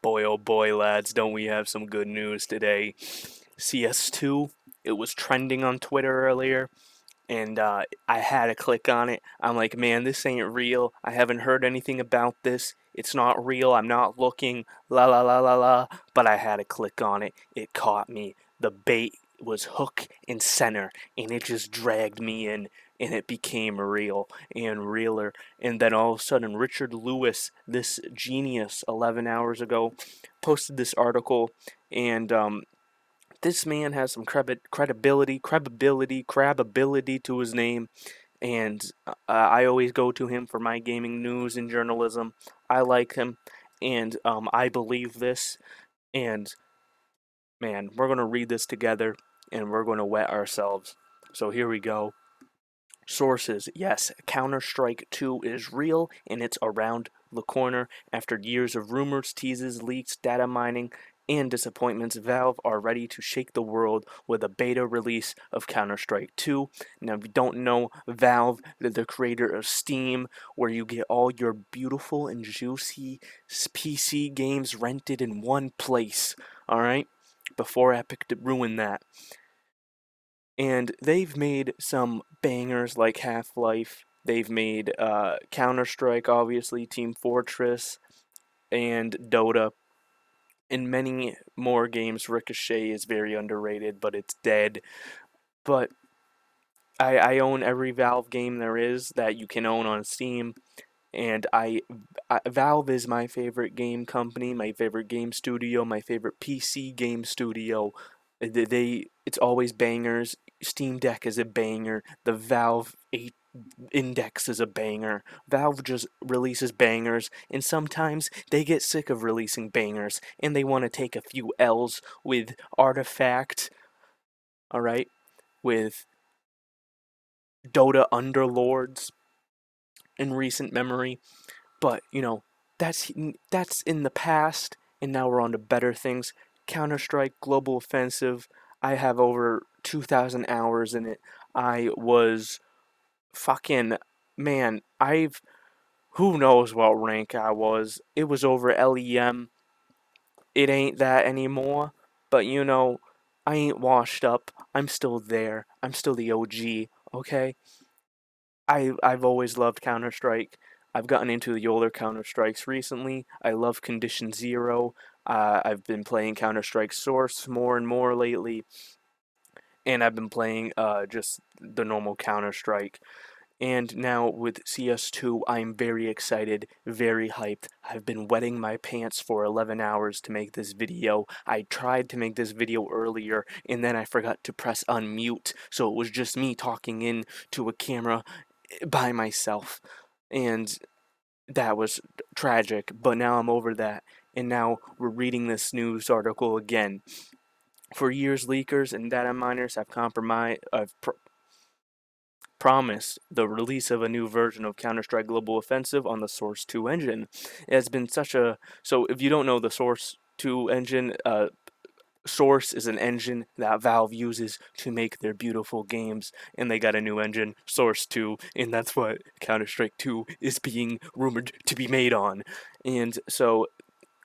Boy, oh boy, lads, don't we have some good news today? CS2, it was trending on Twitter earlier, and I had to click on it. I'm like, man, this ain't real. I haven't heard anything about this. It's not real. I'm not looking. La la la la la. But I had to click on it. It caught me. The bait was hook and center, and it just dragged me in, and it became real and realer. And then all of a sudden, Richard Lewis, this genius, 11 hours ago, posted this article, and this man has some credibility to his name, and I always go to him for my gaming news and journalism. I like him, and I believe this, and man, we're gonna read this together, and we're gonna wet ourselves. So here we go. Sources: yes, Counter-Strike 2 is real, and it's around the corner. After years of rumors, teases, leaks, data mining, and disappointments, Valve are ready to shake the world with a beta release of Counter-Strike 2. Now, if you don't know, Valve, they're the creator of Steam, where you get all your beautiful and juicy PC games rented in one place, alright? Before Epic ruined that. And they've made some bangers like Half-Life. They've made Counter-Strike, obviously, Team Fortress, and Dota, and many more games. Ricochet is very underrated, but it's dead. But I own every Valve game there is that you can own on Steam, and Valve is my favorite game company, my favorite game studio, my favorite PC game studio. It's always bangers. Steam Deck is a banger. The Valve 8 Index is a banger. Valve just releases bangers, and sometimes they get sick of releasing bangers, and they want to take a few L's with Artifact, alright, with Dota Underlords in recent memory. But, that's in the past, and now we're on to better things. Counter-Strike Global Offensive, I have over 2,000 hours in it. I was fucking, man, who knows what rank I was. It was over LEM. It ain't that anymore, but I ain't washed up. I'm still there. I'm still the OG, okay? I've always loved Counter Strike. I've gotten into the older Counter Strikes recently. I love Condition Zero. I've been playing Counter Strike Source more and more lately, and I've been playing just the normal Counter Strike. And now with CS2, I'm very excited, very hyped. I've been wetting my pants for 11 hours to make this video. I tried to make this video earlier, and then I forgot to press unmute, so it was just me talking in to a camera by myself. And that was tragic, but now I'm over that. And now we're reading this news article again. For years, leakers and data miners have promised the release of a new version of Counter-Strike Global Offensive on the Source 2 engine. It has been such a... So if you don't know the Source 2 engine, Source is an engine that Valve uses to make their beautiful games, and they got a new engine, Source 2, and that's what Counter-Strike 2 is being rumored to be made on. And so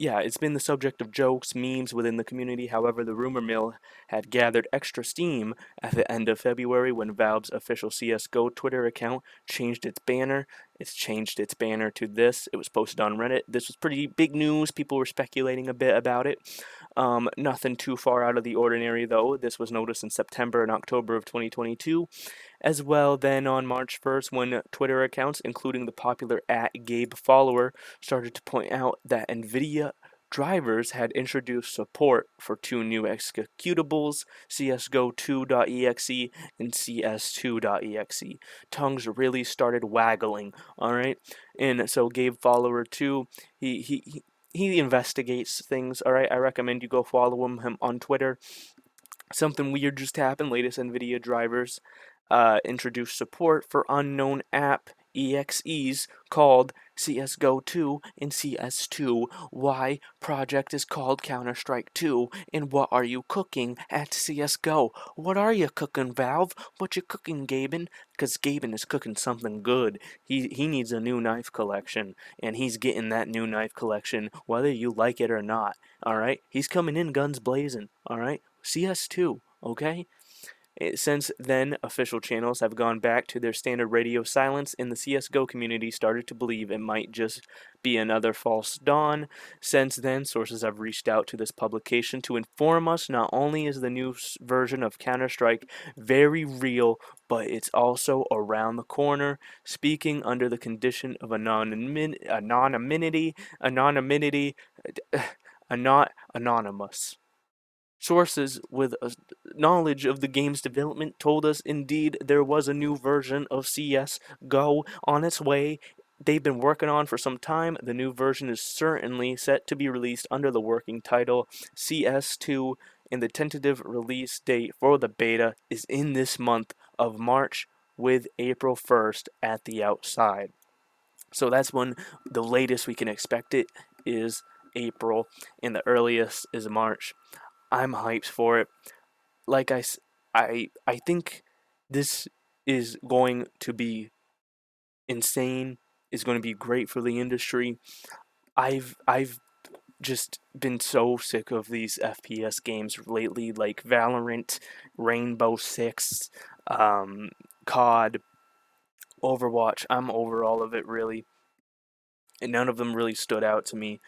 yeah, it's been the subject of jokes, memes within the community. However, the rumor mill had gathered extra steam at the end of February when Valve's official CSGO Twitter account changed its banner. It's changed its banner to this. It was posted on Reddit. This was pretty big news. People were speculating a bit about it. Nothing too far out of the ordinary, though. This was noticed in September and October of 2022. As well, then on March 1st, when Twitter accounts, including the popular @GabeFollower, started to point out that NVIDIA drivers had introduced support for two new executables, CSGO 2.exe and CS2.exe. Tongues really started waggling, alright? And so GabeFollower 2, he investigates things, alright? I recommend you go follow him on Twitter. Something weird just happened. Latest NVIDIA drivers introduced support for unknown app EXEs called CSGO 2 and CS2, why Project is called Counter-Strike 2, and what are you cooking at CSGO? What are you cooking, Valve? What you cooking, Gaben? Because Gaben is cooking something good. He needs a new knife collection, and he's getting that new knife collection whether you like it or not. Alright? He's coming in guns blazing. Alright? CS2, okay? Since then, official channels have gone back to their standard radio silence, and the CSGO community started to believe it might just be another false dawn. Since then, sources have reached out to this publication to inform us not only is the new version of Counter-Strike very real, but it's also around the corner, speaking under the condition of anonymity, not anonymous. Sources with knowledge of the game's development told us indeed there was a new version of CS:GO on its way. They've been working on for some time. The new version is certainly set to be released under the working title CS2, and the tentative release date for the beta is in this month of March, with April 1st at the outside. So that's when the latest we can expect it is April, and the earliest is March. I'm hyped for it. Like I think this is going to be insane. Is going to be great for the industry. I've just been so sick of these FPS games lately, like Valorant, Rainbow Six, um, COD, Overwatch. I'm over all of it really, and none of them really stood out to me.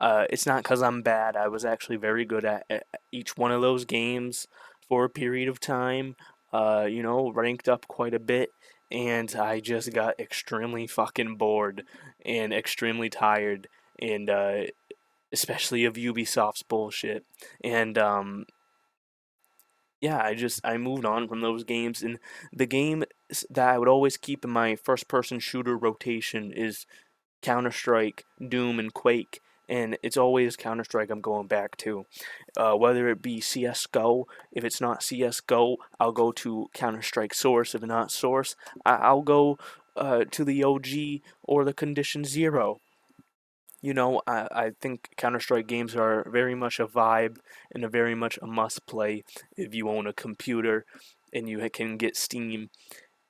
It's not because I'm bad. I was actually very good at each one of those games for a period of time. Ranked up quite a bit, and I just got extremely fucking bored and extremely tired, and especially of Ubisoft's bullshit. And yeah, I moved on from those games, and the game that I would always keep in my first-person shooter rotation is Counter Strike, Doom, and Quake, and it's always Counter Strike I'm going back to. Whether it be CS:GO, if it's not CS:GO, I'll go to Counter Strike Source. If not Source, I'll go to the OG or the Condition Zero. I think Counter Strike games are very much a vibe and a very much a must play if you own a computer and you can get Steam.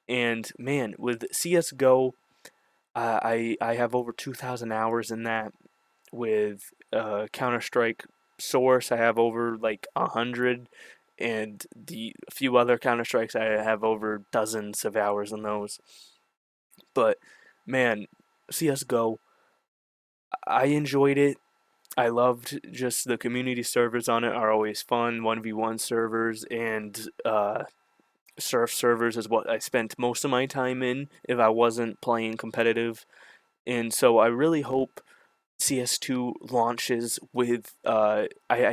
And man, with CS:GO, I have over 2,000 hours in that. With Counter Strike Source, I have over like 100, and the few other Counter Strikes, I have over dozens of hours in those. But man, CS:GO, I enjoyed it. I loved just the community servers on it are always fun. 1v1 servers and surf servers is what I spent most of my time in if I wasn't playing competitive. And so I really hope CS2 launches with I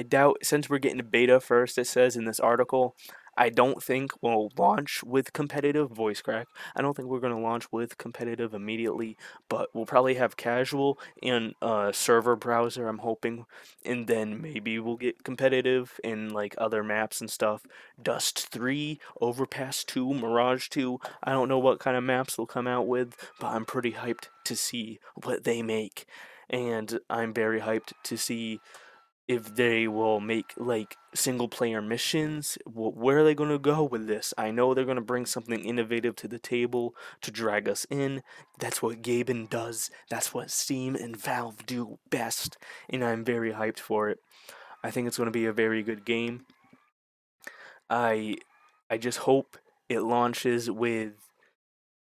doubt, since we're getting a beta first, it says in this article, I don't think we'll launch with competitive. Voice crack. I don't think we're going to launch with competitive immediately, but we'll probably have casual and server browser, I'm hoping, and then maybe we'll get competitive in like other maps and stuff. Dust 3, Overpass 2, Mirage 2. I don't know what kind of maps they'll come out with, but I'm pretty hyped to see what they make, and I'm very hyped to see if they will make like single player missions. Where are they going to go with this? I know they're going to bring something innovative to the table to drag us in. That's what Gaben does. That's what Steam and Valve do best, and I'm very hyped for it. I think it's going to be a very good game. I I just hope it launches with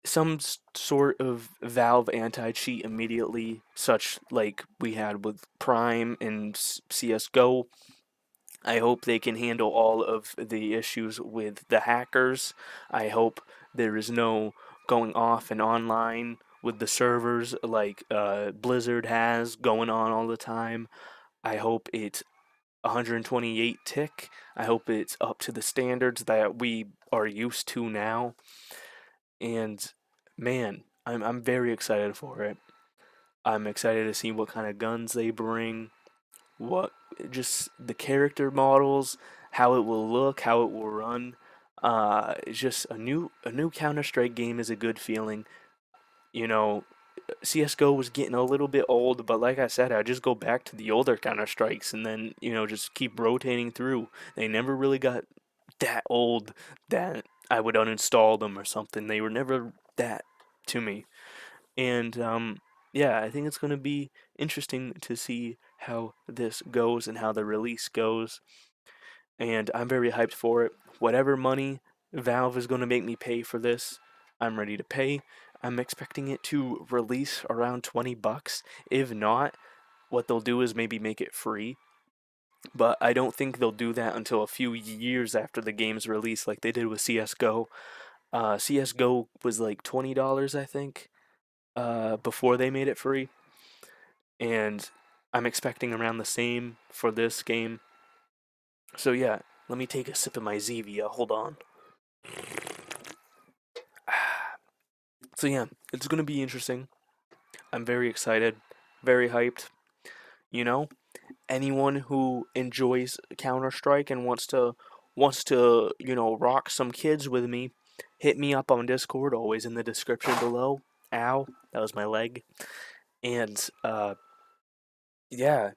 some sort of Valve anti-cheat immediately, such like we had with Prime and CS:GO. I hope they can handle all of the issues with the hackers. I hope there is no going off and online with the servers like Blizzard has going on all the time. I hope it's 128 tick. I hope it's up to the standards that we are used to now. And man, I'm very excited for it. I'm excited to see what kind of guns they bring, what just the character models, how it will look, how it will run. It's just a new Counter Strike game is a good feeling. You know, CS:GO was getting a little bit old, but like I said, I just go back to the older Counter Strikes and then just keep rotating through. They never really got that old that I would uninstall them or something. They were never that to me. And yeah, I think it's going to be interesting to see how this goes and how the release goes. And I'm very hyped for it. Whatever money Valve is going to make me pay for this, I'm ready to pay. I'm expecting it to release around 20 bucks. If not, what they'll do is maybe make it free. But I don't think they'll do that until a few years after the game's release, like they did with CS:GO. CS:GO was like $20, I think, before they made it free, and I'm expecting around the same for this game. So yeah, let me take a sip of my Zevia. Hold on. So yeah, it's gonna be interesting. I'm very excited, very hyped. You know, anyone who enjoys Counter Strike and wants to rock some kids with me, hit me up on Discord. Always in the description below. Ow, that was my leg. And yeah,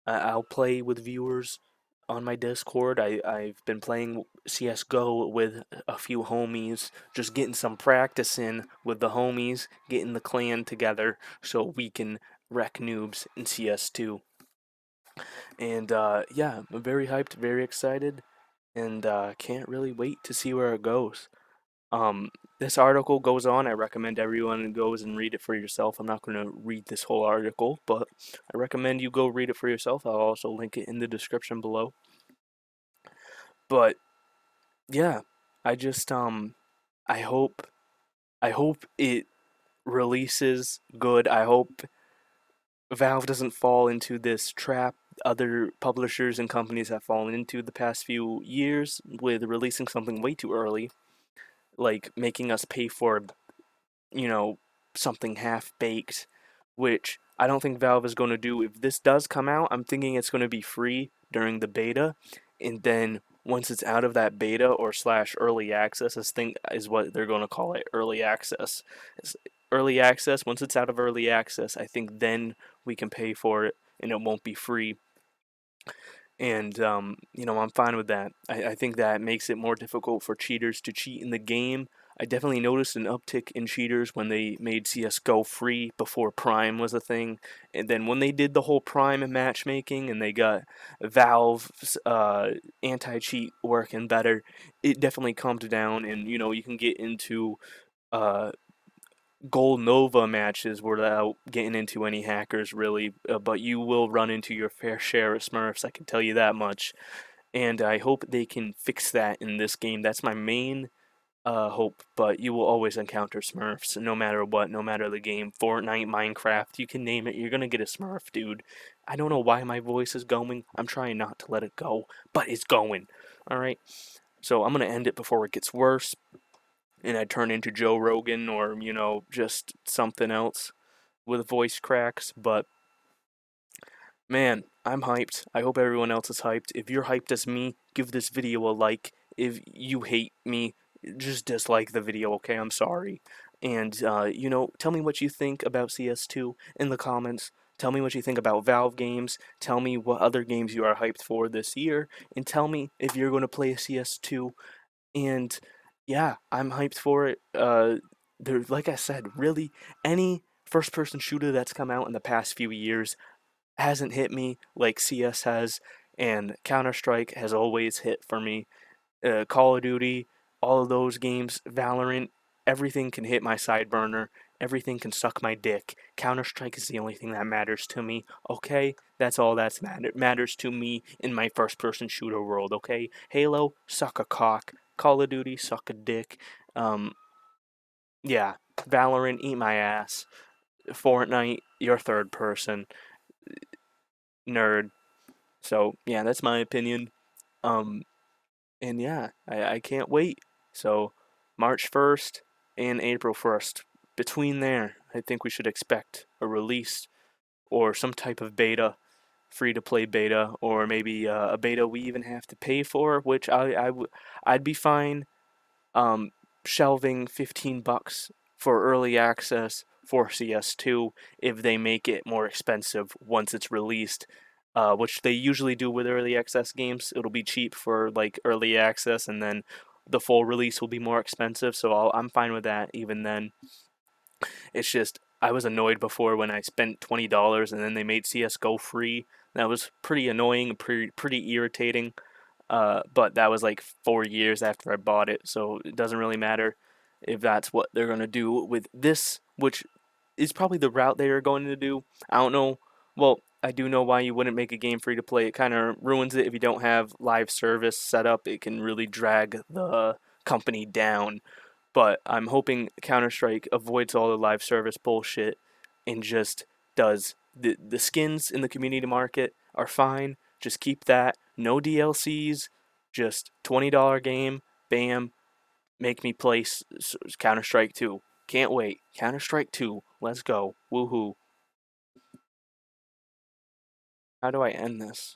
I'll play with viewers on my Discord. I've been playing CS:GO with a few homies, just getting some practice in with the homies, getting the clan together so we can wreck noobs in CS2. And yeah, I'm very hyped, very excited, and can't really wait to see where it goes. Um, this article goes on. I recommend everyone goes and read it for yourself. I'm not going to read this whole article, but I recommend you go read it for yourself. I'll also link it in the description below. But yeah, I just I hope I hope it releases good. I hope Valve doesn't fall into this trap other publishers and companies have fallen into the past few years with releasing something way too early, like making us pay for you know, something half baked, which I don't think Valve is going to do. If this does come out, I'm thinking it's going to be free during the beta, and then once it's out of that beta or slash early access, this thing is what they're going to call it, early access. It's early access. Once it's out of early access, I think then we can pay for it, and it won't be free. And I'm fine with that. I think that makes it more difficult for cheaters to cheat in the game. I definitely noticed an uptick in cheaters when they made CS:GO free before Prime was a thing, and then when they did the whole Prime matchmaking and they got Valve's anti-cheat working better, it definitely calmed down, and you can get into uh, Gold Nova matches without getting into any hackers really, but you will run into your fair share of Smurfs. I can tell you that much, and I hope they can fix that in this game. That's my main hope. But you will always encounter Smurfs, no matter what, no matter the game. Fortnite, Minecraft, you can name it. You're gonna get a Smurf, dude. I don't know why my voice is going. I'm trying not to let it go, but it's going. All right. So I'm gonna end it before it gets worse and I turn into Joe Rogan or, just something else with voice cracks. But man, I'm hyped. I hope everyone else is hyped. If you're hyped as me, give this video a like. If you hate me, just dislike the video, okay? I'm sorry. And, tell me what you think about CS2 in the comments. Tell me what you think about Valve games. Tell me what other games you are hyped for this year. And tell me if you're going to play CS2 and yeah, I'm hyped for it. There, like I said, really any first-person shooter that's come out in the past few years hasn't hit me like CS has, and Counter Strike has always hit for me. Call of Duty, all of those games, Valorant, everything can hit my side burner. Everything can suck my dick. Counter Strike is the only thing that matters to me. Okay, that's all that's matters to me in my first-person shooter world. Okay, Halo, suck a cock. Call of Duty, suck a dick. Um, yeah, Valorant, eat my ass. Fortnite, you're third person. Nerd. So yeah, that's my opinion. Um, and yeah, I can't wait. So March 1st and April 1st, between there, I think we should expect a release or some type of beta, free to play beta, or maybe a beta we even have to pay for, which I'd be fine shelving $15 for early access for CS2 if they make it more expensive once it's released, which they usually do with early access games. It'll be cheap for like early access, and then the full release will be more expensive. So I'm fine with that. Even then, it's just I was annoyed before when I spent $20 and then they made CS:GO free. That was pretty annoying, pretty irritating. But that was like 4 years after I bought it, so it doesn't really matter if that's what they're gonna do with this, which is probably the route they are going to do. I don't know. Well, I do know why you wouldn't make a game free to play. It kind of ruins it if you don't have live service set up. It can really drag the company down. But I'm hoping Counter Strike avoids all the live service bullshit and just does the skins in the community market are fine. Just keep that. No DLCs. Just $20 game. Bam. Make me play Counter Strike 2. Can't wait. Counter Strike 2. Let's go. Woohoo. How do I end this?